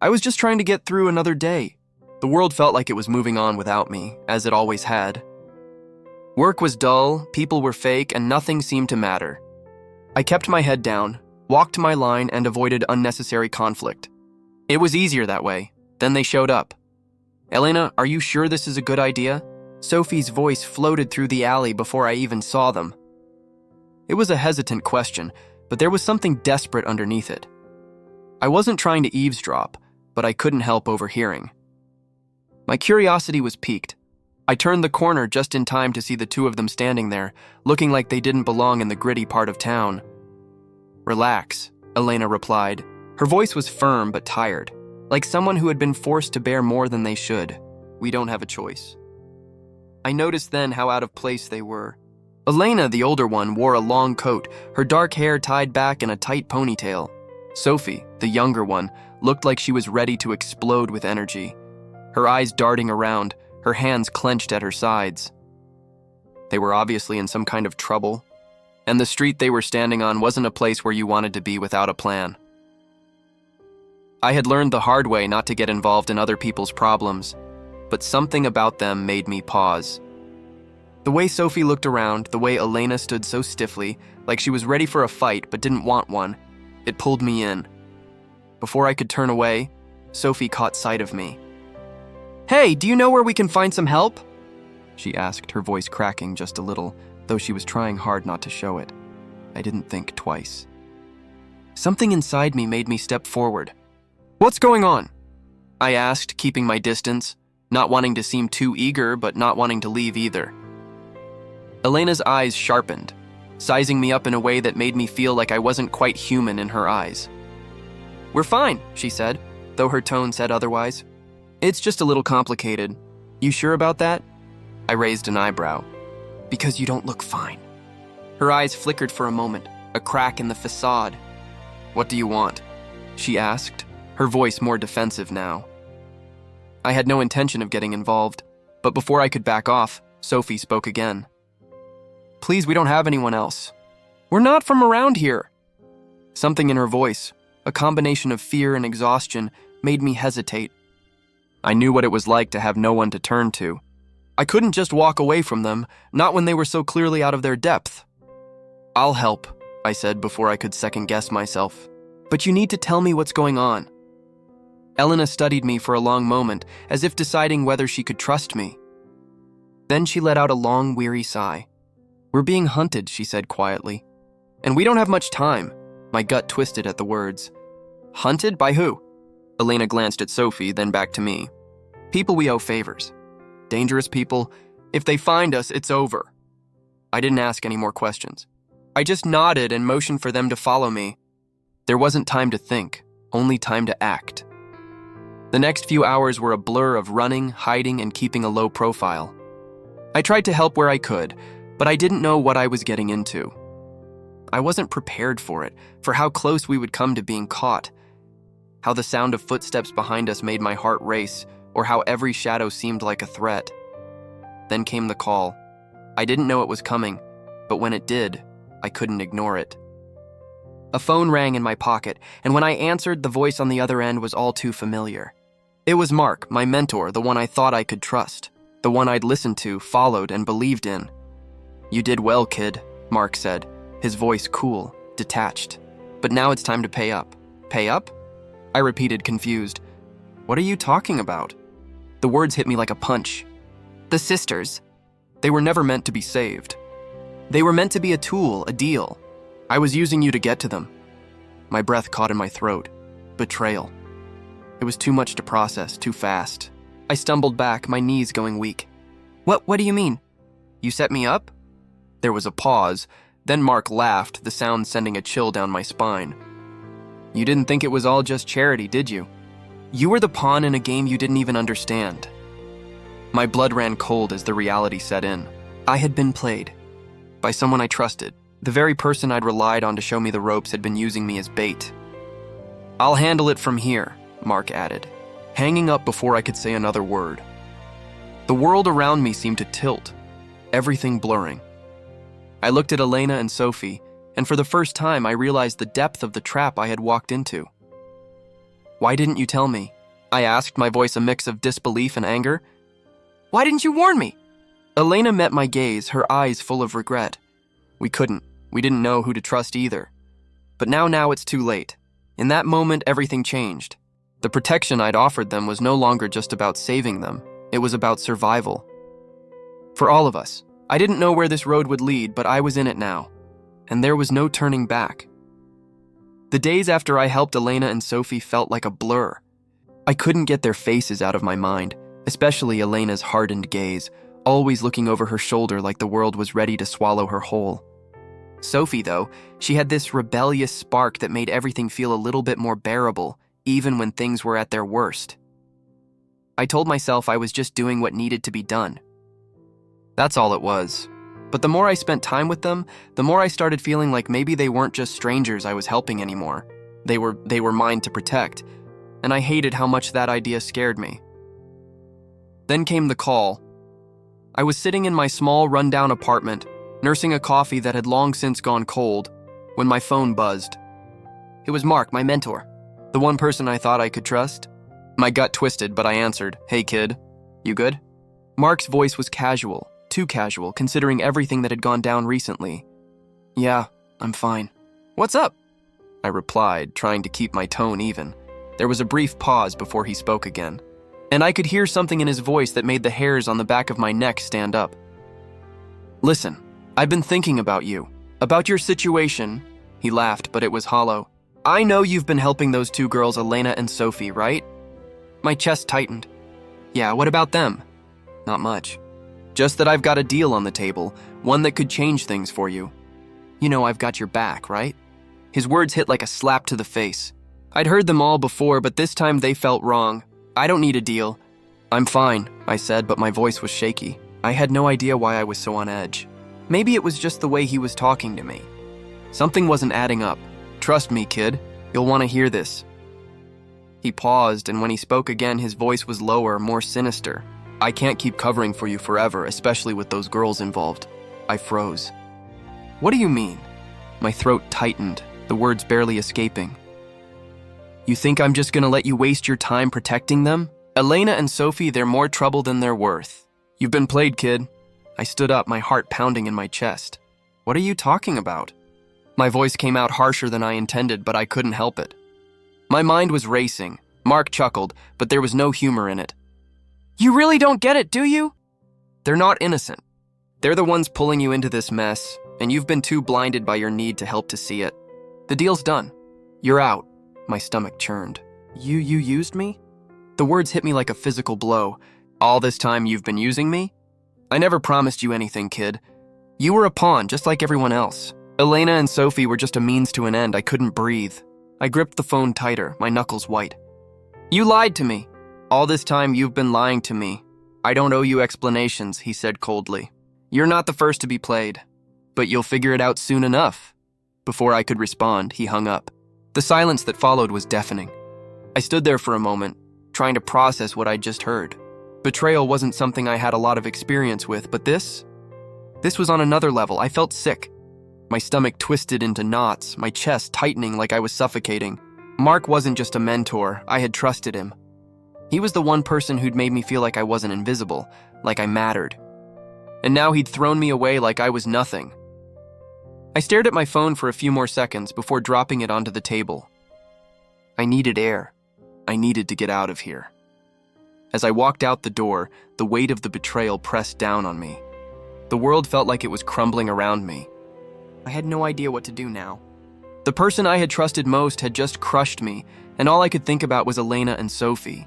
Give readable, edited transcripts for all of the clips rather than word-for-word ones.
I was just trying to get through another day. The world felt like it was moving on without me, as it always had. Work was dull, people were fake, and nothing seemed to matter. I kept my head down, walked my line, and avoided unnecessary conflict. It was easier that way. Then they showed up. "Elena, are you sure this is a good idea?" Sophie's voice floated through the alley before I even saw them. It was a hesitant question, but there was something desperate underneath it. I wasn't trying to eavesdrop, but I couldn't help overhearing. My curiosity was piqued. I turned the corner just in time to see the two of them standing there, looking like they didn't belong in the gritty part of town. "Relax," Elena replied. Her voice was firm but tired, like someone who had been forced to bear more than they should. "We don't have a choice." I noticed then how out of place they were. Elena, the older one, wore a long coat, her dark hair tied back in a tight ponytail. Sophie, the younger one, looked like she was ready to explode with energy, her eyes darting around, her hands clenched at her sides. They were obviously in some kind of trouble, and the street they were standing on wasn't a place where you wanted to be without a plan. I had learned the hard way not to get involved in other people's problems, but something about them made me pause. The way Sophie looked around, the way Elena stood so stiffly, like she was ready for a fight but didn't want one, it pulled me in. Before I could turn away, Sophie caught sight of me. "Hey, do you know where we can find some help?" she asked, her voice cracking just a little, though she was trying hard not to show it. I didn't think twice. Something inside me made me step forward. "What's going on?" I asked, keeping my distance, not wanting to seem too eager but not wanting to leave either. Elena's eyes sharpened, sizing me up in a way that made me feel like I wasn't quite human in her eyes. "We're fine," she said, though her tone said otherwise. "It's just a little complicated. You sure about that?" I raised an eyebrow. "Because you don't look fine." Her eyes flickered for a moment, a crack in the facade. "What do you want?" she asked, her voice more defensive now. I had no intention of getting involved, but before I could back off, Sophie spoke again. "Please, we don't have anyone else. We're not from around here." Something in her voice, a combination of fear and exhaustion, made me hesitate. I knew what it was like to have no one to turn to. I couldn't just walk away from them, not when they were so clearly out of their depth. "I'll help," I said before I could second-guess myself. "But you need to tell me what's going on." Elena studied me for a long moment, as if deciding whether she could trust me. Then she let out a long, weary sigh. "We're being hunted," she said quietly. "And we don't have much time." My gut twisted at the words. "Hunted? By who?" Elena glanced at Sophie, then back to me. "People we owe favors. Dangerous people. If they find us, it's over." I didn't ask any more questions. I just nodded and motioned for them to follow me. There wasn't time to think, only time to act. The next few hours were a blur of running, hiding, and keeping a low profile. I tried to help where I could, but I didn't know what I was getting into. I wasn't prepared for it, for how close we would come to being caught, how the sound of footsteps behind us made my heart race, or how every shadow seemed like a threat. Then came the call. I didn't know it was coming, but when it did, I couldn't ignore it. A phone rang in my pocket, and when I answered, the voice on the other end was all too familiar. It was Mark, my mentor, the one I thought I could trust, the one I'd listened to, followed, and believed in. "You did well, kid," Mark said, his voice cool, detached. "But now it's time to pay up." "Pay up?" I repeated, confused. "What are you talking about?" The words hit me like a punch. "The sisters. They were never meant to be saved. They were meant to be a tool, a deal. I was using you to get to them." My breath caught in my throat. Betrayal. It was too much to process, too fast. I stumbled back, my knees going weak. What do you mean? You set me up?" There was a pause, then Mark laughed, the sound sending a chill down my spine. "You didn't think it was all just charity, did you? You were the pawn in a game you didn't even understand." My blood ran cold as the reality set in. I had been played. By someone I trusted. The very person I'd relied on to show me the ropes had been using me as bait. "I'll handle it from here," Mark added, hanging up before I could say another word. The world around me seemed to tilt, everything blurring. I looked at Elena and Sophie, and for the first time I realized the depth of the trap I had walked into. Why didn't you tell me? I asked, my voice a mix of disbelief and anger. Why didn't you warn me? Elena met my gaze, her eyes full of regret. We couldn't. We didn't know who to trust either. But now it's too late. In that moment, everything changed. The protection I'd offered them was no longer just about saving them. It was about survival. For all of us. I didn't know where this road would lead, but I was in it now. And there was no turning back. The days after I helped Elena and Sophie felt like a blur. I couldn't get their faces out of my mind, especially Elena's hardened gaze, always looking over her shoulder like the world was ready to swallow her whole. Sophie, though, she had this rebellious spark that made everything feel a little bit more bearable, even when things were at their worst. I told myself I was just doing what needed to be done. That's all it was. But the more I spent time with them, the more I started feeling like maybe they weren't just strangers I was helping anymore. They were mine to protect, and I hated how much that idea scared me. Then came the call. I was sitting in my small, rundown apartment, nursing a coffee that had long since gone cold, when my phone buzzed. It was Mark, my mentor, the one person I thought I could trust. My gut twisted, but I answered, "Hey kid, you good?" Mark's voice was casual, too casual, considering everything that had gone down recently. "Yeah, I'm fine." "What's up?" I replied, trying to keep my tone even. There was a brief pause before he spoke again, and I could hear something in his voice that made the hairs on the back of my neck stand up. "Listen, I've been thinking about you, about your situation." He laughed, but it was hollow. "I know you've been helping those two girls, Elena and Sophie, right?" My chest tightened. "Yeah, what about them?" "Not much. Just that I've got a deal on the table, one that could change things for you. You know I've got your back, right?" His words hit like a slap to the face. I'd heard them all before, but this time they felt wrong. "I don't need a deal." "I'm fine," I said, but my voice was shaky. I had no idea why I was so on edge. Maybe it was just the way he was talking to me. Something wasn't adding up. "Trust me, kid. You'll want to hear this." He paused, and when he spoke again, his voice was lower, more sinister. "I can't keep covering for you forever, especially with those girls involved." I froze. "What do you mean?" My throat tightened, the words barely escaping. "You think I'm just gonna let you waste your time protecting them? Elena and Sophie, they're more trouble than they're worth. You've been played, kid." I stood up, my heart pounding in my chest. "What are you talking about?" My voice came out harsher than I intended, but I couldn't help it. My mind was racing. Mark chuckled, but there was no humor in it. "You really don't get it, do you?" "They're not innocent. They're the ones pulling you into this mess, and you've been too blinded by your need to help to see it. The deal's done. You're out." My stomach churned. You used me?" The words hit me like a physical blow. "All this time you've been using me? I never promised you anything, kid. You were a pawn, just like everyone else. Elena and Sophie were just a means to an end. I couldn't breathe." I gripped the phone tighter, my knuckles white. "You lied to me. All this time you've been lying to me. I don't owe you explanations," he said coldly. "You're not the first to be played, but you'll figure it out soon enough." Before I could respond, he hung up. The silence that followed was deafening. I stood there for a moment, trying to process what I'd just heard. Betrayal wasn't something I had a lot of experience with, but this was on another level. I felt sick. My stomach twisted into knots, my chest tightening like I was suffocating. Mark wasn't just a mentor, I had trusted him. He was the one person who'd made me feel like I wasn't invisible, like I mattered. And now he'd thrown me away like I was nothing. I stared at my phone for a few more seconds before dropping it onto the table. I needed air. I needed to get out of here. As I walked out the door, the weight of the betrayal pressed down on me. The world felt like it was crumbling around me. I had no idea what to do now. The person I had trusted most had just crushed me, and all I could think about was Elena and Sophie.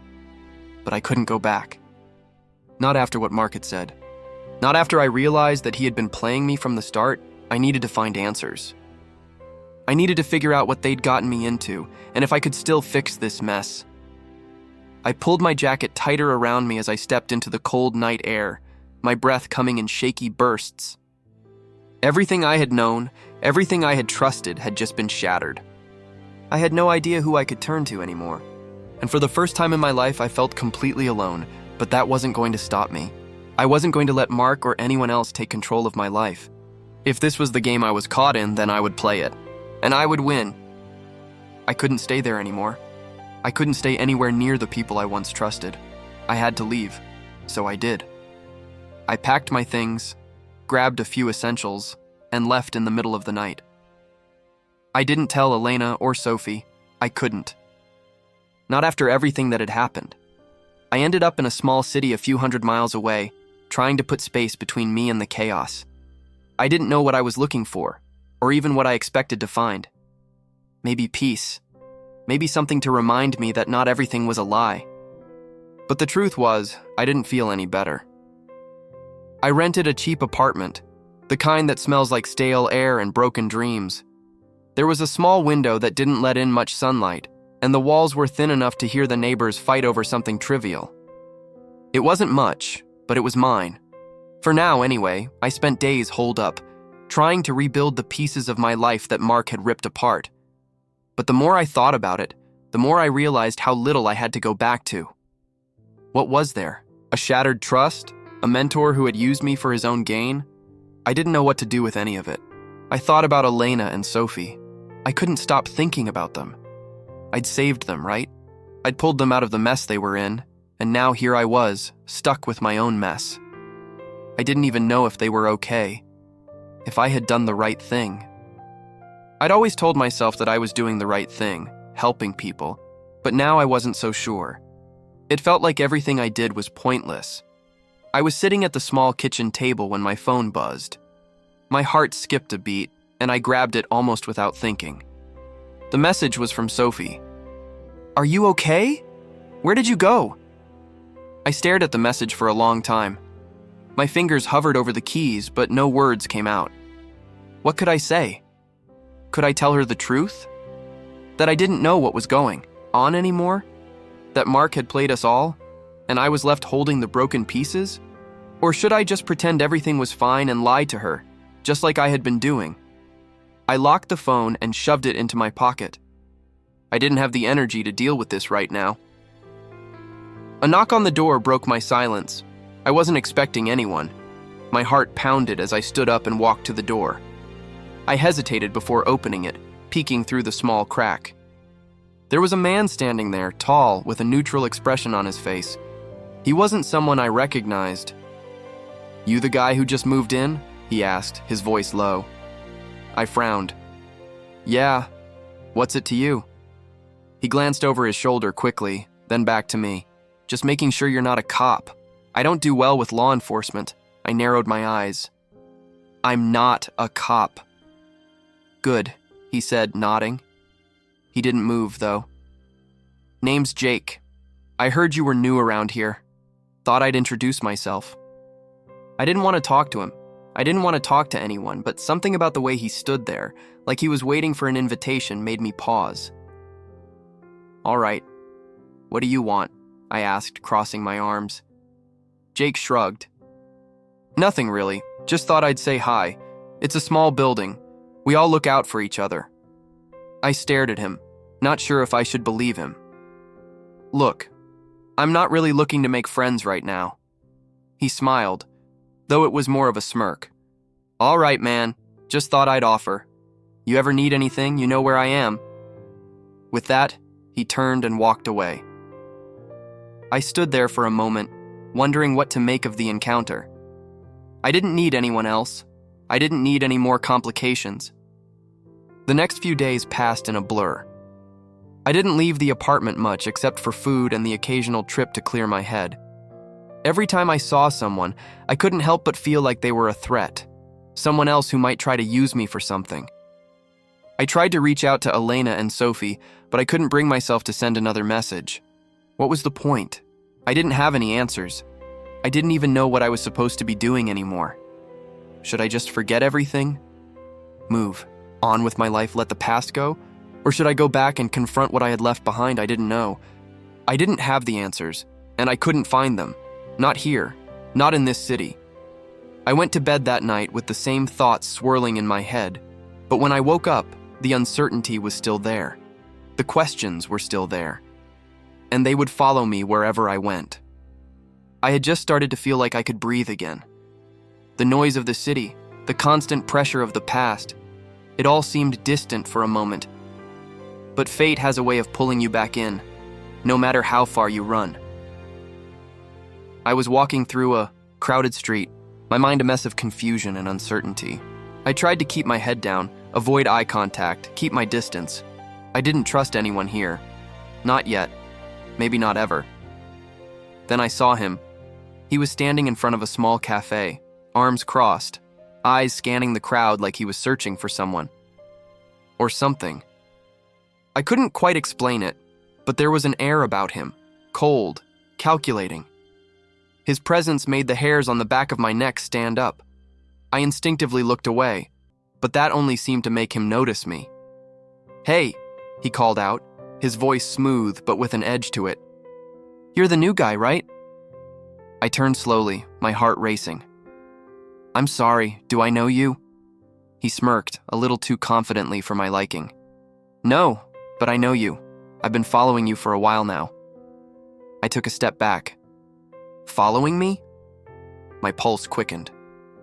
But I couldn't go back. Not after what Mark had said. Not after I realized that he had been playing me from the start. I needed to find answers. I needed to figure out what they'd gotten me into, and if I could still fix this mess. I pulled my jacket tighter around me as I stepped into the cold night air, my breath coming in shaky bursts. Everything I had known, everything I had trusted had just been shattered. I had no idea who I could turn to anymore. And for the first time in my life, I felt completely alone, but that wasn't going to stop me. I wasn't going to let Mark or anyone else take control of my life. If this was the game I was caught in, then I would play it. And I would win. I couldn't stay there anymore. I couldn't stay anywhere near the people I once trusted. I had to leave, so I did. I packed my things, grabbed a few essentials, and left in the middle of the night. I didn't tell Elena or Sophie. I couldn't. Not after everything that had happened. I ended up in a small city a few hundred miles away, trying to put space between me and the chaos. I didn't know what I was looking for, or even what I expected to find. Maybe peace. Maybe something to remind me that not everything was a lie. But the truth was, I didn't feel any better. I rented a cheap apartment, the kind that smells like stale air and broken dreams. There was a small window that didn't let in much sunlight, and the walls were thin enough to hear the neighbors fight over something trivial. It wasn't much, but it was mine. For now, anyway, I spent days holed up, trying to rebuild the pieces of my life that Mark had ripped apart. But the more I thought about it, the more I realized how little I had to go back to. What was there? A shattered trust? A mentor who had used me for his own gain? I didn't know what to do with any of it. I thought about Elena and Sophie. I couldn't stop thinking about them. I'd saved them, right? I'd pulled them out of the mess they were in, and now here I was, stuck with my own mess. I didn't even know if they were okay, if I had done the right thing. I'd always told myself that I was doing the right thing, helping people, but now I wasn't so sure. It felt like everything I did was pointless. I was sitting at the small kitchen table when my phone buzzed. My heart skipped a beat, and I grabbed it almost without thinking. The message was from Sophie. "Are you okay? Where did you go?" I stared at the message for a long time. My fingers hovered over the keys, but no words came out. What could I say? Could I tell her the truth? That I didn't know what was going on anymore? That Mark had played us all, and I was left holding the broken pieces? Or should I just pretend everything was fine and lie to her, just like I had been doing? I locked the phone and shoved it into my pocket. I didn't have the energy to deal with this right now. A knock on the door broke my silence. I wasn't expecting anyone. My heart pounded as I stood up and walked to the door. I hesitated before opening it, peeking through the small crack. There was a man standing there, tall, with a neutral expression on his face. He wasn't someone I recognized. "You the guy who just moved in?" he asked, his voice low. I frowned. "Yeah, what's it to you?" He glanced over his shoulder quickly, then back to me. "Just making sure you're not a cop. I don't do well with law enforcement." I narrowed my eyes. "I'm not a cop." "Good," he said, nodding. He didn't move, though. "Name's Jake. I heard you were new around here. Thought I'd introduce myself." I didn't want to talk to him. I didn't want to talk to anyone, but something about the way he stood there, like he was waiting for an invitation, made me pause. "All right. What do you want?" I asked, crossing my arms. Jake shrugged. "Nothing really. Just thought I'd say hi. It's a small building. We all look out for each other." I stared at him, not sure if I should believe him. "Look, I'm not really looking to make friends right now." He smiled, though it was more of a smirk. "All right, man. Just thought I'd offer. You ever need anything, you know where I am." With that, he turned and walked away. I stood there for a moment, wondering what to make of the encounter. I didn't need anyone else. I didn't need any more complications. The next few days passed in a blur. I didn't leave the apartment much except for food and the occasional trip to clear my head. Every time I saw someone, I couldn't help but feel like they were a threat, someone else who might try to use me for something. I tried to reach out to Elena and Sophie, but I couldn't bring myself to send another message. What was the point? I didn't have any answers. I didn't even know what I was supposed to be doing anymore. Should I just forget everything? Move on with my life, let the past go? Or should I go back and confront what I had left behind? I didn't know. I didn't have the answers, and I couldn't find them. Not here, not in this city. I went to bed that night with the same thoughts swirling in my head, but when I woke up, the uncertainty was still there. The questions were still there, and they would follow me wherever I went. I had just started to feel like I could breathe again. The noise of the city, the constant pressure of the past, it all seemed distant for a moment. But fate has a way of pulling you back in, no matter how far you run. I was walking through a crowded street, my mind a mess of confusion and uncertainty. I tried to keep my head down, avoid eye contact, keep my distance. I didn't trust anyone here. Not yet. Maybe not ever. Then I saw him. He was standing in front of a small cafe, arms crossed, eyes scanning the crowd like he was searching for someone. Or something. I couldn't quite explain it, but there was an air about him, cold, calculating. His presence made the hairs on the back of my neck stand up. I instinctively looked away, but that only seemed to make him notice me. "Hey," he called out, his voice smooth but with an edge to it. "You're the new guy, right?" I turned slowly, my heart racing. "I'm sorry, do I know you?" He smirked, a little too confidently for my liking. "No, but I know you. I've been following you for a while now." I took a step back. Following me? My pulse quickened.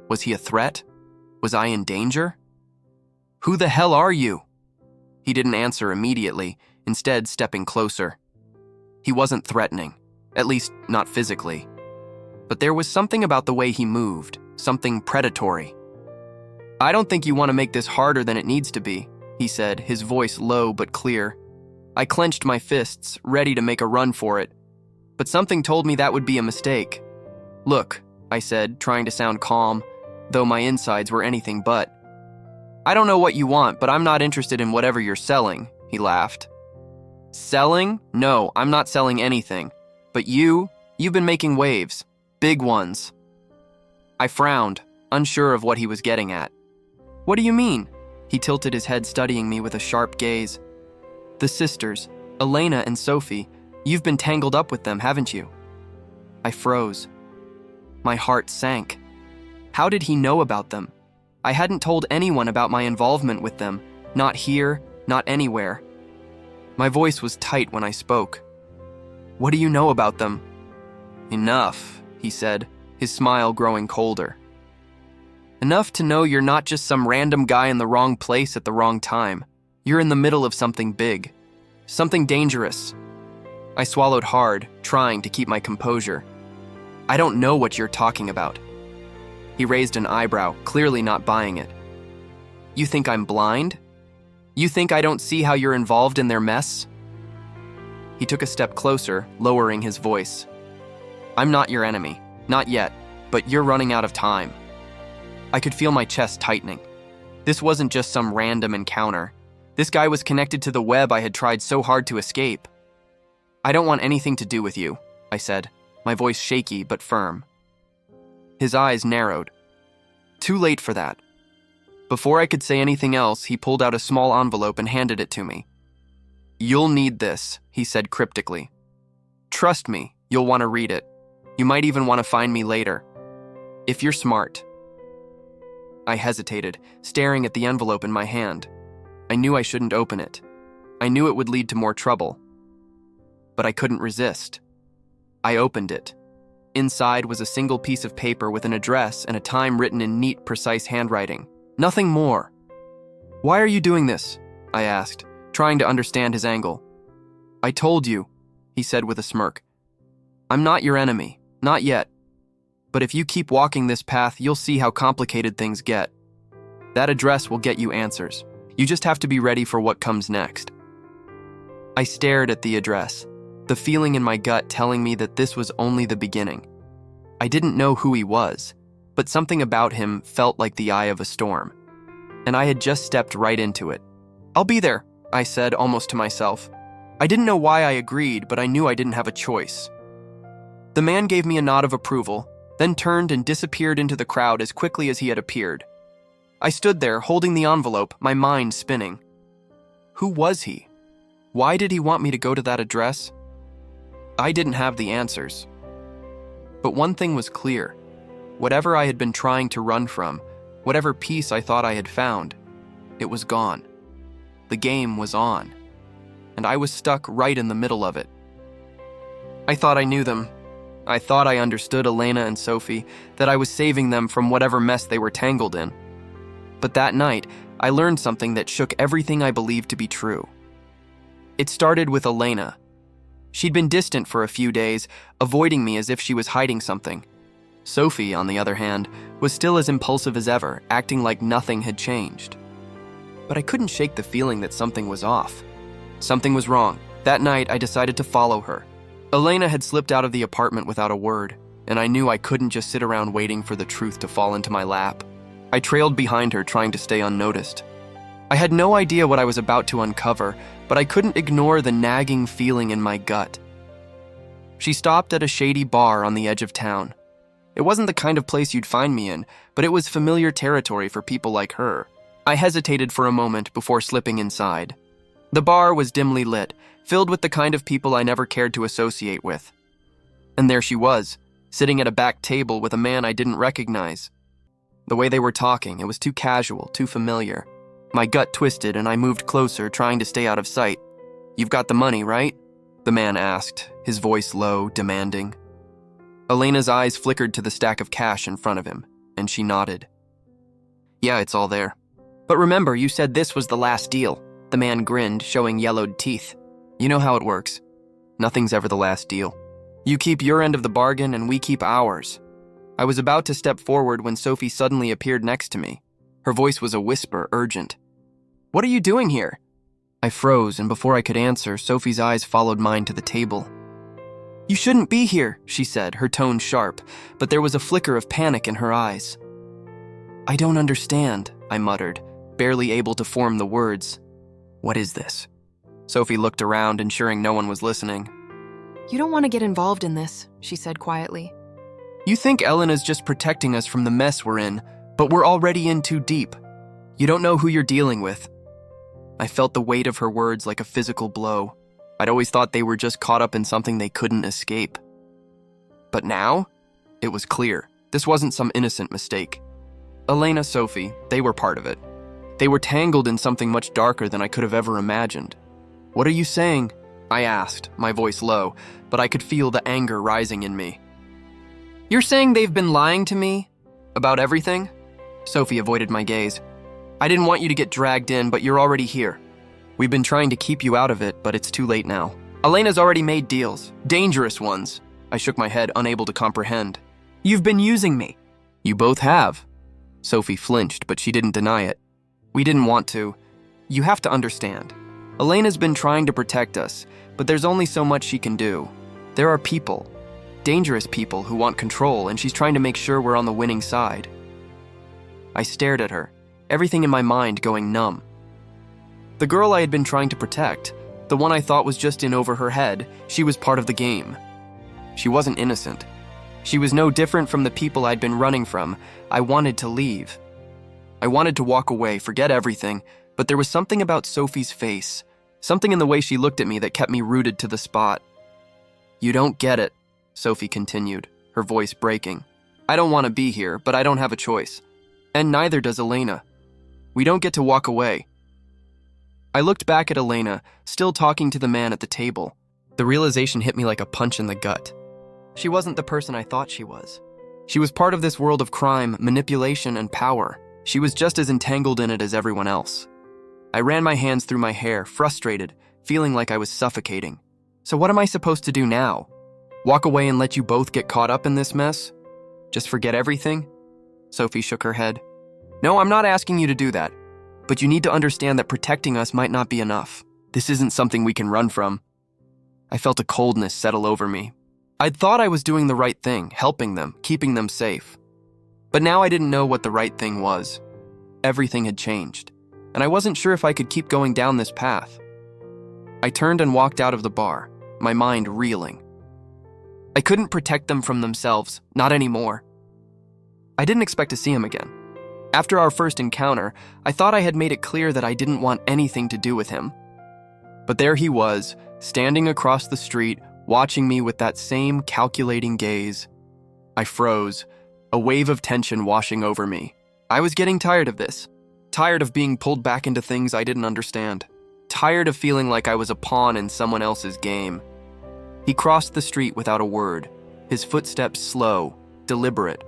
Was he a threat? Was I in danger? "Who the hell are you?" He didn't answer immediately, instead stepping closer. He wasn't threatening, at least not physically. But there was something about the way he moved, something predatory. "I don't think you want to make this harder than it needs to be," he said, his voice low but clear. I clenched my fists, ready to make a run for it, but something told me that would be a mistake. "Look," I said, trying to sound calm, though my insides were anything but. "I don't know what you want, but I'm not interested in whatever you're selling," he laughed. "Selling? No, I'm not selling anything. But you've been making waves. Big ones." I frowned, unsure of what he was getting at. "What do you mean?" He tilted his head, studying me with a sharp gaze. "The sisters, Elena and Sophie, you've been tangled up with them, haven't you?" I froze. My heart sank. How did he know about them? I hadn't told anyone about my involvement with them, not here, not anywhere. My voice was tight when I spoke. "What do you know about them?" "Enough," he said, his smile growing colder. "Enough to know you're not just some random guy in the wrong place at the wrong time. You're in the middle of something big, something dangerous." I swallowed hard, trying to keep my composure. "I don't know what you're talking about." He raised an eyebrow, clearly not buying it. "You think I'm blind? You think I don't see how you're involved in their mess?" He took a step closer, lowering his voice. "I'm not your enemy, not yet, but you're running out of time." I could feel my chest tightening. This wasn't just some random encounter. This guy was connected to the web I had tried so hard to escape. "I don't want anything to do with you," I said, my voice shaky but firm. His eyes narrowed. Too late for that. Before I could say anything else, he pulled out a small envelope and handed it to me. "You'll need this," he said cryptically. "Trust me, you'll want to read it. You might even want to find me later. If you're smart." I hesitated, staring at the envelope in my hand. I knew I shouldn't open it. I knew it would lead to more trouble. But I couldn't resist. I opened it. Inside was a single piece of paper with an address and a time written in neat, precise handwriting. Nothing more. "Why are you doing this?" I asked, trying to understand his angle. "I told you," he said with a smirk. "I'm not your enemy, not yet. But if you keep walking this path, you'll see how complicated things get. That address will get you answers. You just have to be ready for what comes next." I stared at the address, the feeling in my gut telling me that this was only the beginning. I didn't know who he was, but something about him felt like the eye of a storm. And I had just stepped right into it. "I'll be there," I said, almost to myself. I didn't know why I agreed, but I knew I didn't have a choice. The man gave me a nod of approval, then turned and disappeared into the crowd as quickly as he had appeared. I stood there, holding the envelope, my mind spinning. Who was he? Why did he want me to go to that address? I didn't have the answers. But one thing was clear. Whatever I had been trying to run from, whatever peace I thought I had found, it was gone. The game was on, and I was stuck right in the middle of it. I thought I knew them. I thought I understood Elena and Sophie, that I was saving them from whatever mess they were tangled in. But that night, I learned something that shook everything I believed to be true. It started with Elena. She'd been distant for a few days, avoiding me as if she was hiding something. Sophie, on the other hand, was still as impulsive as ever, acting like nothing had changed. But I couldn't shake the feeling that something was off. Something was wrong. That night, I decided to follow her. Elena had slipped out of the apartment without a word, and I knew I couldn't just sit around waiting for the truth to fall into my lap. I trailed behind her, trying to stay unnoticed. I had no idea what I was about to uncover, but I couldn't ignore the nagging feeling in my gut. She stopped at a shady bar on the edge of town. It wasn't the kind of place you'd find me in, but it was familiar territory for people like her. I hesitated for a moment before slipping inside. The bar was dimly lit, filled with the kind of people I never cared to associate with. And there she was, sitting at a back table with a man I didn't recognize. The way they were talking, it was too casual, too familiar. My gut twisted and I moved closer, trying to stay out of sight. "You've got the money, right?" the man asked, his voice low, demanding. Elena's eyes flickered to the stack of cash in front of him, and she nodded. "Yeah, it's all there." "But remember, you said this was the last deal." The man grinned, showing yellowed teeth. "You know how it works. Nothing's ever the last deal. You keep your end of the bargain and we keep ours." I was about to step forward when Sophie suddenly appeared next to me. Her voice was a whisper, urgent. "What are you doing here?" I froze, and before I could answer, Sophie's eyes followed mine to the table. "You shouldn't be here," she said, her tone sharp, but there was a flicker of panic in her eyes. "I don't understand," I muttered, barely able to form the words. "What is this?" Sophie looked around, ensuring no one was listening. "You don't want to get involved in this," she said quietly. "You think Elena's just protecting us from the mess we're in, but we're already in too deep. You don't know who you're dealing with." I felt the weight of her words like a physical blow. I'd always thought they were just caught up in something they couldn't escape. But now, it was clear. This wasn't some innocent mistake. Elena, Sophie, they were part of it. They were tangled in something much darker than I could have ever imagined. "What are you saying?" I asked, my voice low, but I could feel the anger rising in me. "You're saying they've been lying to me? About everything?" Sophie avoided my gaze. "I didn't want you to get dragged in, but you're already here. We've been trying to keep you out of it, but it's too late now. Elena's already made deals, dangerous ones." I shook my head, unable to comprehend. "You've been using me." "You both have." Sophie flinched, but she didn't deny it. "We didn't want to. You have to understand. Elena's been trying to protect us, but there's only so much she can do. There are people, dangerous people who want control, and she's trying to make sure we're on the winning side." I stared at her, everything in my mind going numb. The girl I had been trying to protect, the one I thought was just in over her head, she was part of the game. She wasn't innocent. She was no different from the people I'd been running from. I wanted to leave. I wanted to walk away, forget everything, but there was something about Sophie's face, something in the way she looked at me that kept me rooted to the spot. "You don't get it," Sophie continued, her voice breaking. "I don't want to be here, but I don't have a choice. And neither does Elena. We don't get to walk away." I looked back at Elena, still talking to the man at the table. The realization hit me like a punch in the gut. She wasn't the person I thought she was. She was part of this world of crime, manipulation, and power. She was just as entangled in it as everyone else. I ran my hands through my hair, frustrated, feeling like I was suffocating. So what am I supposed to do now? Walk away and let you both get caught up in this mess? Just forget everything? Sophie shook her head. "No, I'm not asking you to do that. But you need to understand that protecting us might not be enough. This isn't something we can run from." I felt a coldness settle over me. I'd thought I was doing the right thing, helping them, keeping them safe. But now I didn't know what the right thing was. Everything had changed, and I wasn't sure if I could keep going down this path. I turned and walked out of the bar, my mind reeling. I couldn't protect them from themselves, not anymore. I didn't expect to see him again. After our first encounter, I thought I had made it clear that I didn't want anything to do with him. But there he was, standing across the street, watching me with that same calculating gaze. I froze, a wave of tension washing over me. I was getting tired of this. Tired of being pulled back into things I didn't understand. Tired of feeling like I was a pawn in someone else's game. He crossed the street without a word, his footsteps slow, deliberate.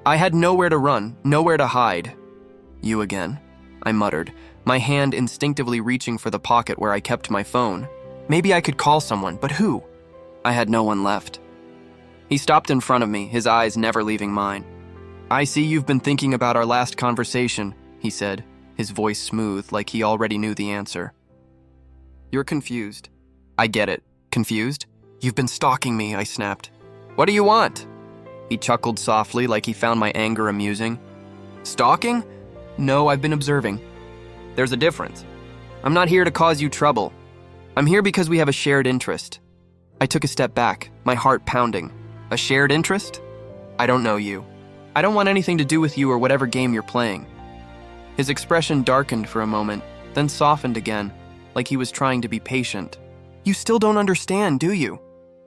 I had nowhere to run, nowhere to hide. "You again," I muttered, my hand instinctively reaching for the pocket where I kept my phone. Maybe I could call someone, but who? I had no one left. He stopped in front of me, his eyes never leaving mine. I see you've been thinking about our last conversation, he said, his voice smooth, like he already knew the answer. You're confused. I get it. Confused? You've been stalking me, I snapped. What do you want? He chuckled softly, like he found my anger amusing. Stalking? No, I've been observing. There's a difference. I'm not here to cause you trouble. I'm here because we have a shared interest. I took a step back, my heart pounding. A shared interest? I don't know you. I don't want anything to do with you or whatever game you're playing. His expression darkened for a moment, then softened again, like he was trying to be patient. You still don't understand, do you?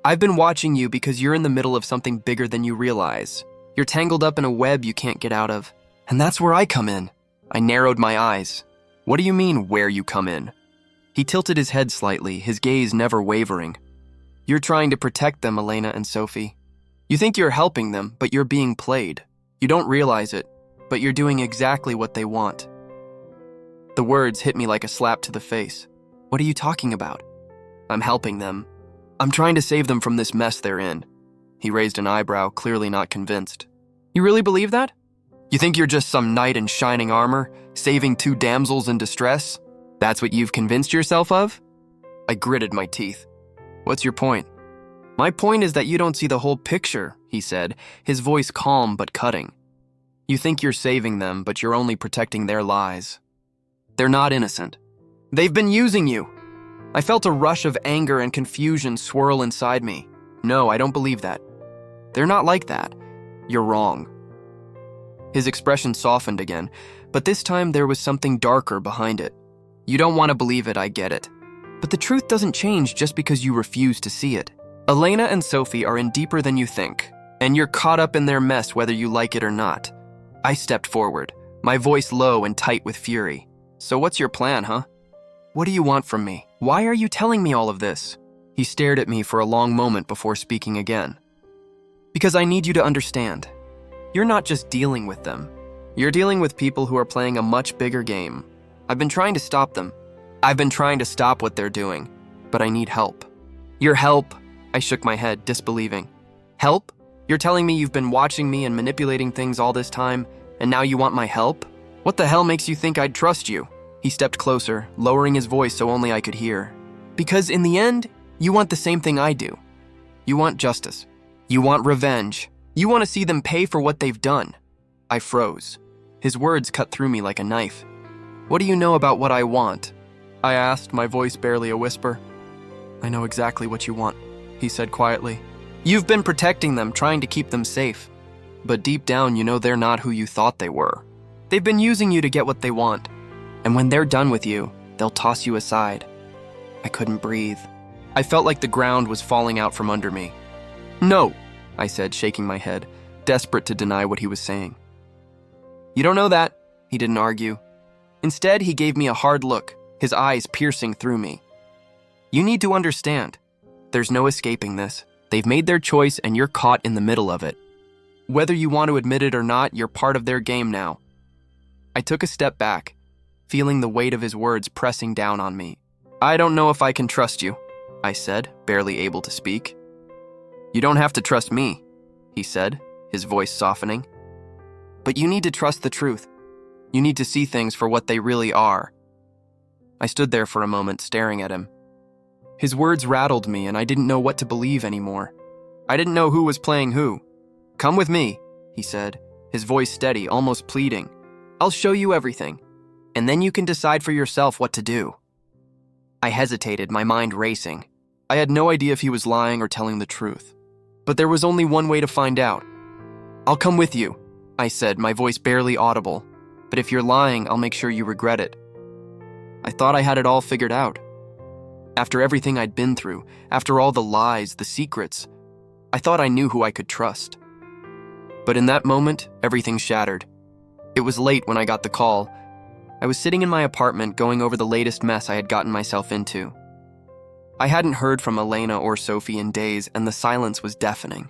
I've been watching you because you're in the middle of something bigger than you realize. You're tangled up in a web you can't get out of. And that's where I come in. I narrowed my eyes. What do you mean, where you come in? He tilted his head slightly, his gaze never wavering. You're trying to protect them, Elena and Sophie. You think you're helping them, but you're being played. You don't realize it, but you're doing exactly what they want. The words hit me like a slap to the face. What are you talking about? I'm helping them. I'm trying to save them from this mess they're in. He raised an eyebrow, clearly not convinced. You really believe that? You think you're just some knight in shining armor, saving two damsels in distress? That's what you've convinced yourself of? I gritted my teeth. What's your point? My point is that you don't see the whole picture, he said, his voice calm but cutting. You think you're saving them, but you're only protecting their lies. They're not innocent. They've been using you. I felt a rush of anger and confusion swirl inside me. No, I don't believe that. They're not like that. You're wrong. His expression softened again, but this time there was something darker behind it. You don't want to believe it, I get it. But the truth doesn't change just because you refuse to see it. Elena and Sophie are in deeper than you think, and you're caught up in their mess whether you like it or not. I stepped forward, my voice low and tight with fury. So what's your plan, huh? What do you want from me? Why are you telling me all of this? He stared at me for a long moment before speaking again. Because I need you to understand. You're not just dealing with them. You're dealing with people who are playing a much bigger game. I've been trying to stop them. I've been trying to stop what they're doing, but I need help. Your help? I shook my head, disbelieving. Help? You're telling me you've been watching me and manipulating things all this time, and now you want my help? What the hell makes you think I'd trust you? He stepped closer, lowering his voice so only I could hear. Because in the end, you want the same thing I do. You want justice. You want revenge. You want to see them pay for what they've done. I froze. His words cut through me like a knife. What do you know about what I want? I asked, my voice barely a whisper. I know exactly what you want, he said quietly. You've been protecting them, trying to keep them safe. But deep down, you know they're not who you thought they were. They've been using you to get what they want. And when they're done with you, they'll toss you aside. I couldn't breathe. I felt like the ground was falling out from under me. No, I said, shaking my head, desperate to deny what he was saying. You don't know that, he didn't argue. Instead, he gave me a hard look, his eyes piercing through me. You need to understand. There's no escaping this. They've made their choice and you're caught in the middle of it. Whether you want to admit it or not, you're part of their game now. I took a step back, feeling the weight of his words pressing down on me. I don't know if I can trust you, I said, barely able to speak. You don't have to trust me, he said, his voice softening. But you need to trust the truth. You need to see things for what they really are. I stood there for a moment, staring at him. His words rattled me, and I didn't know what to believe anymore. I didn't know who was playing who. Come with me, he said, his voice steady, almost pleading. I'll show you everything, and then you can decide for yourself what to do. I hesitated, my mind racing. I had no idea if he was lying or telling the truth. But there was only one way to find out. I'll come with you, I said, my voice barely audible. But if you're lying, I'll make sure you regret it. I thought I had it all figured out. After everything I'd been through, after all the lies, the secrets, I thought I knew who I could trust. But in that moment, everything shattered. It was late when I got the call. I was sitting in my apartment going over the latest mess I had gotten myself into. I hadn't heard from Elena or Sophie in days, and the silence was deafening.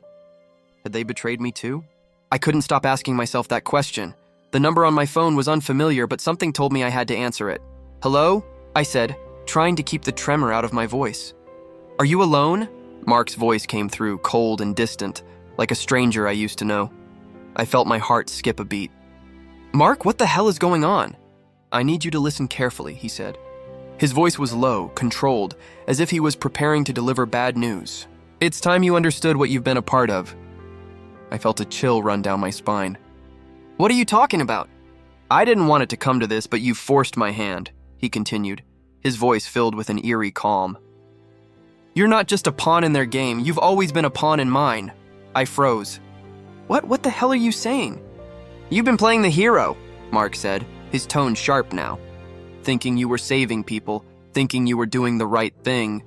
Had they betrayed me too? I couldn't stop asking myself that question. The number on my phone was unfamiliar, but something told me I had to answer it. Hello? I said, trying to keep the tremor out of my voice. Are you alone? Mark's voice came through, cold and distant, like a stranger I used to know. I felt my heart skip a beat. Mark, what the hell is going on? I need you to listen carefully, he said. His voice was low, controlled, as if he was preparing to deliver bad news. It's time you understood what you've been a part of. I felt a chill run down my spine. What are you talking about? I didn't want it to come to this, but you forced my hand, he continued, his voice filled with an eerie calm. You're not just a pawn in their game, you've always been a pawn in mine. I froze. What the hell are you saying? You've been playing the hero, Mark said, his tone sharp now. Thinking you were saving people, thinking you were doing the right thing.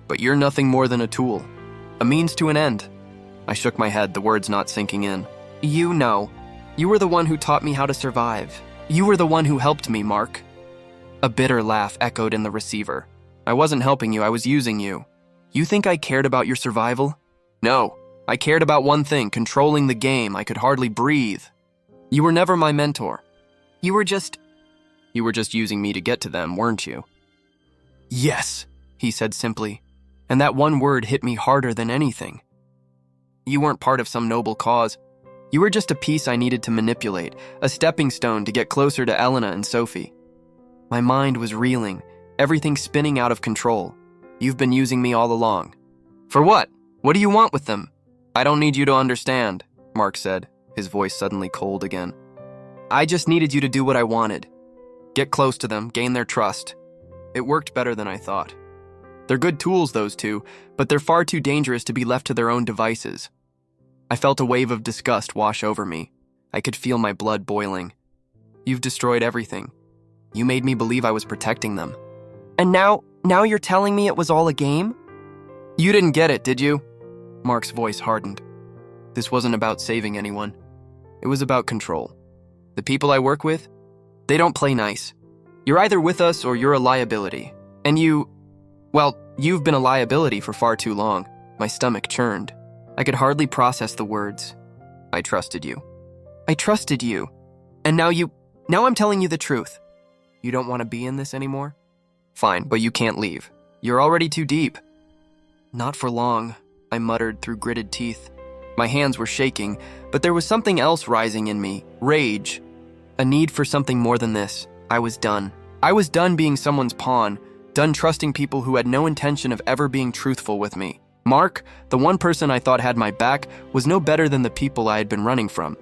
But you're nothing more than a tool, a means to an end. I shook my head, the words not sinking in. You know. You were the one who taught me how to survive. You were the one who helped me, Mark. A bitter laugh echoed in the receiver. I wasn't helping you, I was using you. You think I cared about your survival? No, I cared about one thing, controlling the game. I could hardly breathe. You were never my mentor. You were just using me to get to them, weren't you? Yes, he said simply, and that one word hit me harder than anything. You weren't part of some noble cause. You were just a piece I needed to manipulate, a stepping stone to get closer to Elena and Sophie. My mind was reeling, everything spinning out of control. You've been using me all along. For what? What do you want with them? I don't need you to understand, Mark said, his voice suddenly cold again. I just needed you to do what I wanted. Get close to them, gain their trust. It worked better than I thought. They're good tools, those two, but they're far too dangerous to be left to their own devices. I felt a wave of disgust wash over me. I could feel my blood boiling. You've destroyed everything. You made me believe I was protecting them. And now you're telling me it was all a game? You didn't get it, did you? Mark's voice hardened. This wasn't about saving anyone. It was about control. The people I work with, they don't play nice. You're either with us or you're a liability. And you've been a liability for far too long. My stomach churned. I could hardly process the words. I trusted you. I trusted you. And now I'm telling you the truth. You don't want to be in this anymore? Fine, but you can't leave. You're already too deep. Not for long, I muttered through gritted teeth. My hands were shaking, but there was something else rising in me, rage. A need for something more than this. I was done. I was done being someone's pawn, done trusting people who had no intention of ever being truthful with me. Mark, the one person I thought had my back, was no better than the people I had been running from.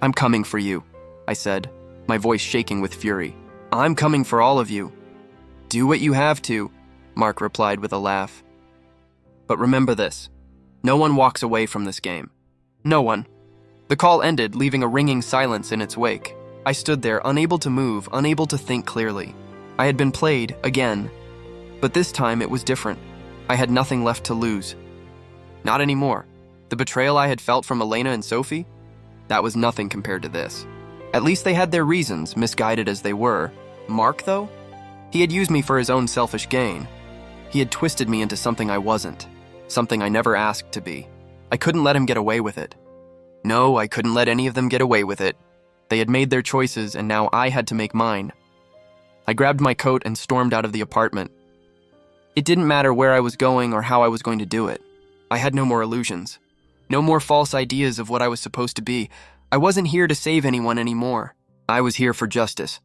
I'm coming for you, I said, my voice shaking with fury. I'm coming for all of you. Do what you have to, Mark replied with a laugh. But remember this, no one walks away from this game. No one. The call ended, leaving a ringing silence in its wake. I stood there, unable to move, unable to think clearly. I had been played, again. But this time it was different. I had nothing left to lose. Not anymore. The betrayal I had felt from Elena and Sophie? That was nothing compared to this. At least they had their reasons, misguided as they were. Mark, though? He had used me for his own selfish gain. He had twisted me into something I wasn't, something I never asked to be. I couldn't let him get away with it. No, I couldn't let any of them get away with it. They had made their choices, and now I had to make mine. I grabbed my coat and stormed out of the apartment. It didn't matter where I was going or how I was going to do it. I had no more illusions. No more false ideas of what I was supposed to be. I wasn't here to save anyone anymore. I was here for justice.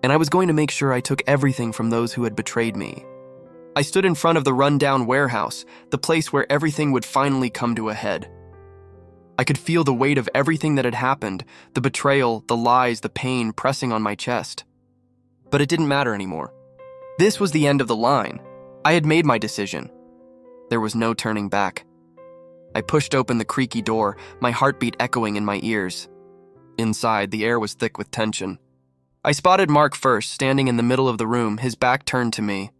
And I was going to make sure I took everything from those who had betrayed me. I stood in front of the rundown warehouse, the place where everything would finally come to a head. I could feel the weight of everything that had happened, the betrayal, the lies, the pain pressing on my chest. But it didn't matter anymore. This was the end of the line. I had made my decision. There was no turning back. I pushed open the creaky door, my heartbeat echoing in my ears. Inside, the air was thick with tension. I spotted Mark first, standing in the middle of the room, his back turned to me.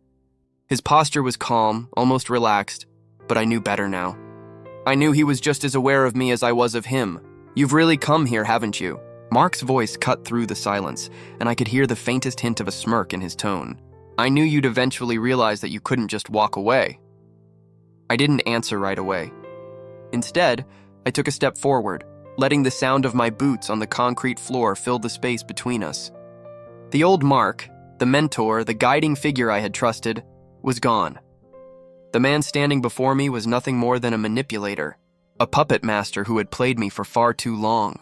His posture was calm, almost relaxed, but I knew better now. I knew he was just as aware of me as I was of him. You've really come here, haven't you? Mark's voice cut through the silence, and I could hear the faintest hint of a smirk in his tone. I knew you'd eventually realize that you couldn't just walk away. I didn't answer right away. Instead, I took a step forward, letting the sound of my boots on the concrete floor fill the space between us. The old Mark, the mentor, the guiding figure I had trusted, was gone. The man standing before me was nothing more than a manipulator, a puppet master who had played me for far too long.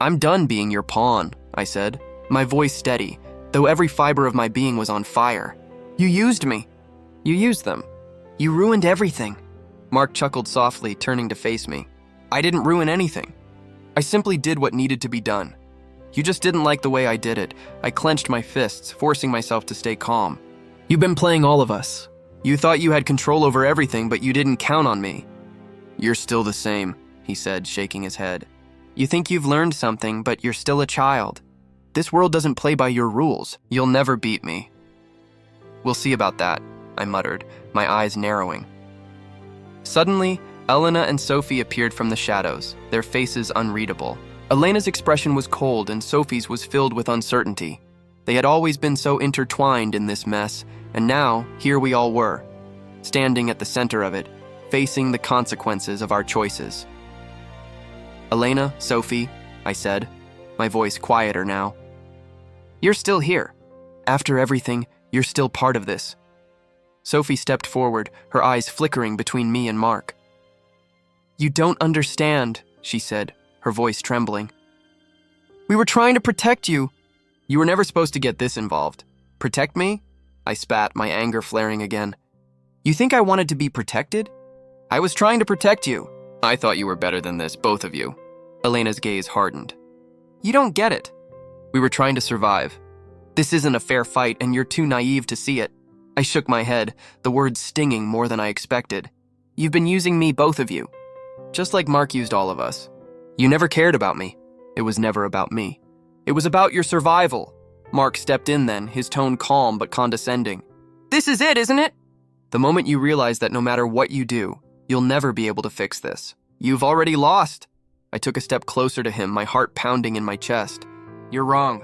"I'm done being your pawn," I said, my voice steady, though every fiber of my being was on fire. "You used me." "You used them. You ruined everything." Mark chuckled softly, turning to face me. "I didn't ruin anything. I simply did what needed to be done. You just didn't like the way I did it." I clenched my fists, forcing myself to stay calm. "You've been playing all of us. You thought you had control over everything, but you didn't count on me." "You're still the same," he said, shaking his head. "You think you've learned something, but you're still a child. This world doesn't play by your rules. You'll never beat me." "We'll see about that," I muttered, my eyes narrowing. Suddenly, Elena and Sophie appeared from the shadows, their faces unreadable. Elena's expression was cold and Sophie's was filled with uncertainty. They had always been so intertwined in this mess, and now, here we all were, standing at the center of it, facing the consequences of our choices. "Elena, Sophie," I said, my voice quieter now. "You're still here. After everything, you're still part of this." Sophie stepped forward, her eyes flickering between me and Mark. "You don't understand," she said, her voice trembling. "We were trying to protect you." "You were never supposed to get this involved." "Protect me?" I spat, my anger flaring again. "You think I wanted to be protected? I was trying to protect you." "I thought you were better than this, both of you." Elena's gaze hardened. "You don't get it. We were trying to survive. This isn't a fair fight, and you're too naive to see it." I shook my head, the words stinging more than I expected. "You've been using me, both of you. Just like Mark used all of us. You never cared about me. It was never about me. It was about your survival." Mark stepped in then, his tone calm but condescending. "This is it, isn't it? The moment you realize that no matter what you do, you'll never be able to fix this. You've already lost." I took a step closer to him, my heart pounding in my chest. "You're wrong.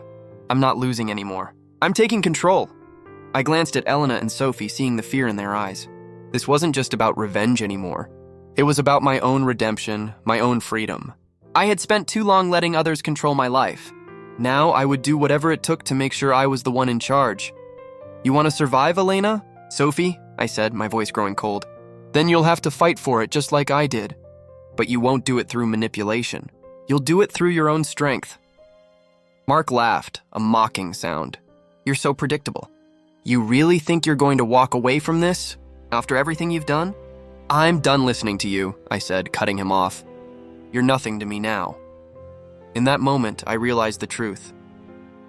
I'm not losing anymore. I'm taking control." I glanced at Elena and Sophie, seeing the fear in their eyes. This wasn't just about revenge anymore. It was about my own redemption, my own freedom. I had spent too long letting others control my life. Now I would do whatever it took to make sure I was the one in charge. "You want to survive, Elena? Sophie?" I said, my voice growing cold. "Then you'll have to fight for it just like I did. But you won't do it through manipulation. You'll do it through your own strength." Mark laughed, a mocking sound. "You're so predictable. You really think you're going to walk away from this after everything you've done?" "I'm done listening to you," I said, cutting him off. "You're nothing to me now." In that moment, I realized the truth.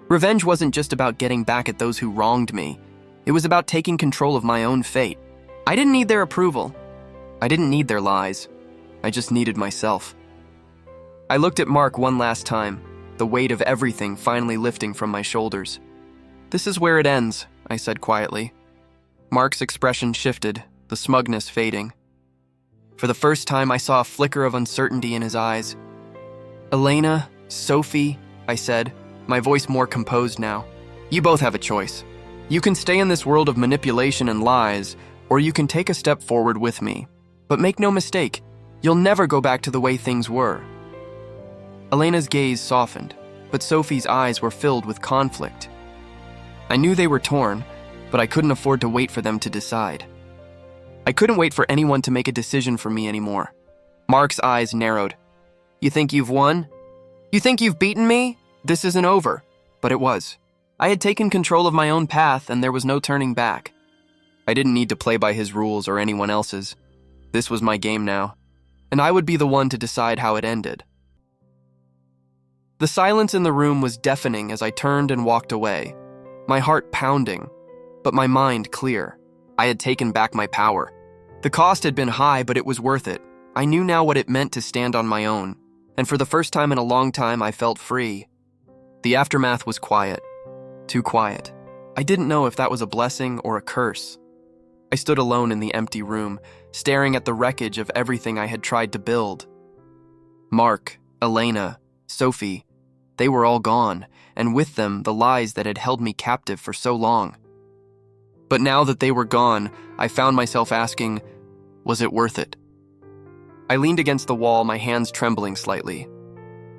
Revenge wasn't just about getting back at those who wronged me. It was about taking control of my own fate. I didn't need their approval. I didn't need their lies. I just needed myself. I looked at Mark one last time, the weight of everything finally lifting from my shoulders. "This is where it ends," I said quietly. Mark's expression shifted, the smugness fading. For the first time, I saw a flicker of uncertainty in his eyes. "Elena, Sophie," I said, my voice more composed now. "You both have a choice. You can stay in this world of manipulation and lies, or you can take a step forward with me. But make no mistake, you'll never go back to the way things were." Elena's gaze softened, but Sophie's eyes were filled with conflict. I knew they were torn, but I couldn't afford to wait for them to decide. I couldn't wait for anyone to make a decision for me anymore. Mark's eyes narrowed. "You think you've won? You think you've beaten me? This isn't over." But it was. I had taken control of my own path, and there was no turning back. I didn't need to play by his rules or anyone else's. This was my game now, and I would be the one to decide how it ended. The silence in the room was deafening as I turned and walked away, my heart pounding, but my mind clear. I had taken back my power. The cost had been high, but it was worth it. I knew now what it meant to stand on my own, and for the first time in a long time, I felt free. The aftermath was quiet. Too quiet. I didn't know if that was a blessing or a curse. I stood alone in the empty room, staring at the wreckage of everything I had tried to build. Mark, Elena, Sophie, they were all gone, and with them the lies that had held me captive for so long. But now that they were gone, I found myself asking, was it worth it? I leaned against the wall, my hands trembling slightly.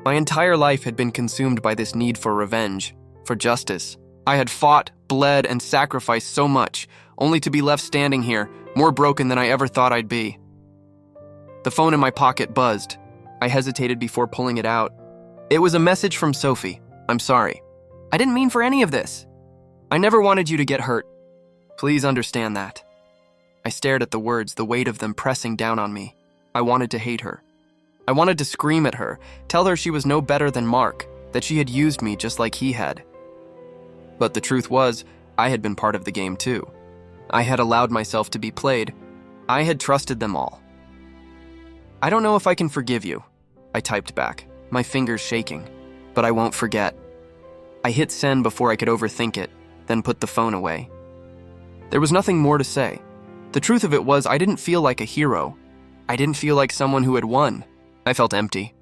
My entire life had been consumed by this need for revenge, for justice. I had fought, bled, and sacrificed so much, only to be left standing here, more broken than I ever thought I'd be. The phone in my pocket buzzed. I hesitated before pulling it out. It was a message from Sophie. I'm sorry. I didn't mean for any of this. I never wanted you to get hurt. Please understand that. I stared at the words, the weight of them pressing down on me. I wanted to hate her. I wanted to scream at her, tell her she was no better than Mark, that she had used me just like he had. But the truth was, I had been part of the game too. I had allowed myself to be played. I had trusted them all. I don't know if I can forgive you, I typed back, my fingers shaking, but I won't forget. I hit send before I could overthink it, then put the phone away. There was nothing more to say. The truth of it was I didn't feel like a hero. I didn't feel like someone who had won. I felt empty,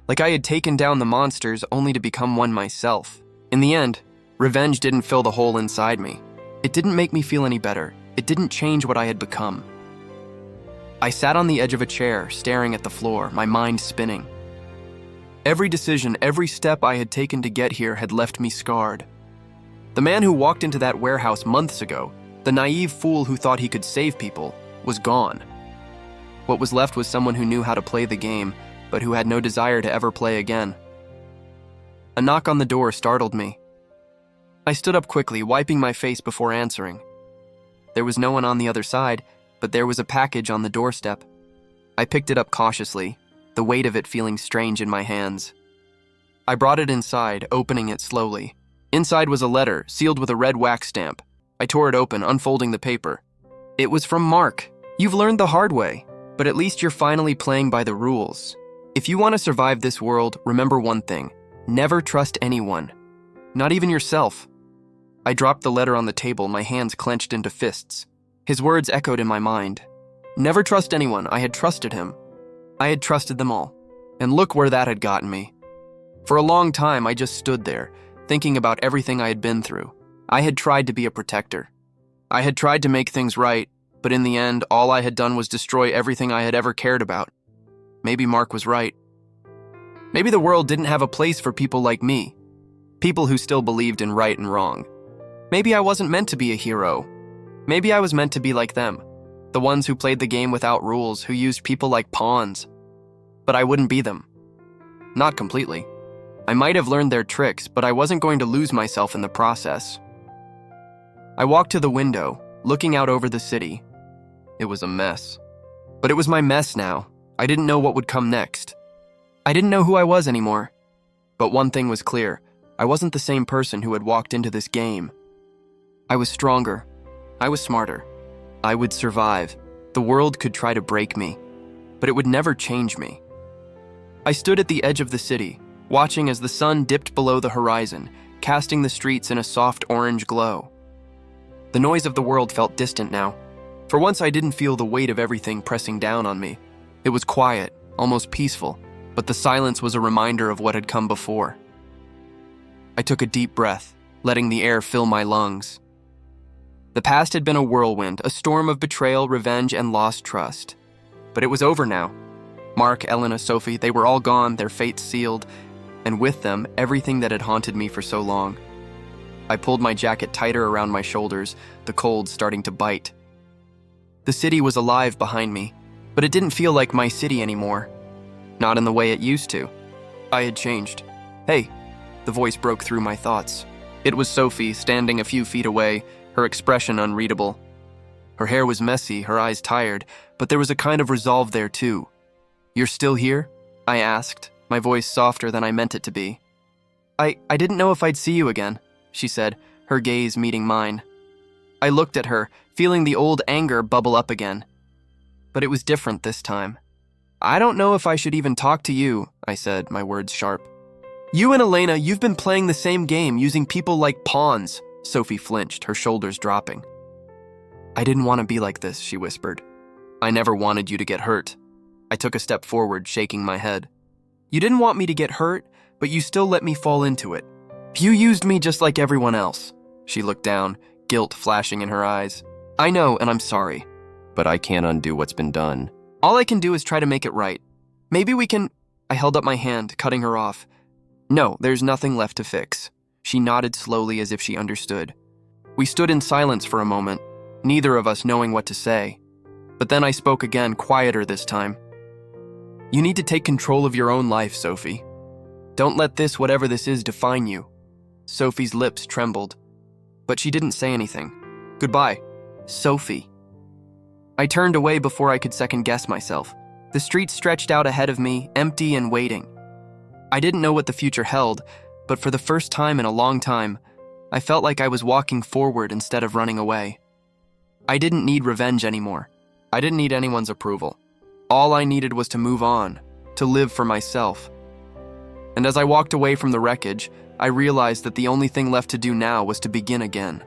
like I had taken down the monsters only to become one myself. In the end, revenge didn't fill the hole inside me. It didn't make me feel any better. It didn't change what I had become. I sat on the edge of a chair, staring at the floor, my mind spinning. Every decision, every step I had taken to get here had left me scarred. The man who walked into that warehouse months ago, the naive fool who thought he could save people, was gone. What was left was someone who knew how to play the game, but who had no desire to ever play again. A knock on the door startled me. I stood up quickly, wiping my face before answering. There was no one on the other side, but there was a package on the doorstep. I picked it up cautiously, the weight of it feeling strange in my hands. I brought it inside, opening it slowly. Inside was a letter, sealed with a red wax stamp. I tore it open, unfolding the paper. It was from Mark. You've learned the hard way, but at least you're finally playing by the rules. If you want to survive this world, remember one thing. Never trust anyone. Not even yourself. I dropped the letter on the table, my hands clenched into fists. His words echoed in my mind. Never trust anyone. I had trusted him. I had trusted them all. And look where that had gotten me. For a long time, I just stood there, thinking about everything I had been through. I had tried to be a protector. I had tried to make things right, but in the end, all I had done was destroy everything I had ever cared about. Maybe Mark was right. Maybe the world didn't have a place for people like me. People who still believed in right and wrong. Maybe I wasn't meant to be a hero. Maybe I was meant to be like them. The ones who played the game without rules, who used people like pawns. But I wouldn't be them. Not completely. I might have learned their tricks, but I wasn't going to lose myself in the process. I walked to the window, looking out over the city. It was a mess. But it was my mess now. I didn't know what would come next. I didn't know who I was anymore. But one thing was clear. I wasn't the same person who had walked into this game. I was stronger. I was smarter. I would survive. The world could try to break me, but it would never change me. I stood at the edge of the city, watching as the sun dipped below the horizon, casting the streets in a soft orange glow. The noise of the world felt distant now. For once, I didn't feel the weight of everything pressing down on me. It was quiet, almost peaceful, but the silence was a reminder of what had come before. I took a deep breath, letting the air fill my lungs. The past had been a whirlwind, a storm of betrayal, revenge, and lost trust. But it was over now. Mark, Elena, Sophie, they were all gone, their fates sealed, and with them, everything that had haunted me for so long. I pulled my jacket tighter around my shoulders, the cold starting to bite. The city was alive behind me, but it didn't feel like my city anymore. Not in the way it used to. I had changed. Hey, the voice broke through my thoughts. It was Sophie, standing a few feet away, her expression unreadable. Her hair was messy, her eyes tired, but there was a kind of resolve there too. You're still here? I asked, my voice softer than I meant it to be. I didn't know if I'd see you again, she said, her gaze meeting mine. I looked at her, feeling the old anger bubble up again. But it was different this time. I don't know if I should even talk to you, I said, my words sharp. You and Elena, you've been playing the same game, using people like pawns. Sophie flinched, her shoulders dropping. I didn't want to be like this, she whispered. I never wanted you to get hurt. I took a step forward, shaking my head. You didn't want me to get hurt, but you still let me fall into it. You used me just like everyone else. She looked down, guilt flashing in her eyes. I know, and I'm sorry. But I can't undo what's been done. All I can do is try to make it right. Maybe we can... I held up my hand, cutting her off. No, there's nothing left to fix. She nodded slowly as if she understood. We stood in silence for a moment, neither of us knowing what to say. But then I spoke again, quieter this time. You need to take control of your own life, Sophie. Don't let this, whatever this is, define you. Sophie's lips trembled, but she didn't say anything. Goodbye, Sophie. I turned away before I could second-guess myself. The street stretched out ahead of me, empty and waiting. I didn't know what the future held, but for the first time in a long time, I felt like I was walking forward instead of running away. I didn't need revenge anymore. I didn't need anyone's approval. All I needed was to move on, to live for myself. And as I walked away from the wreckage, I realized that the only thing left to do now was to begin again.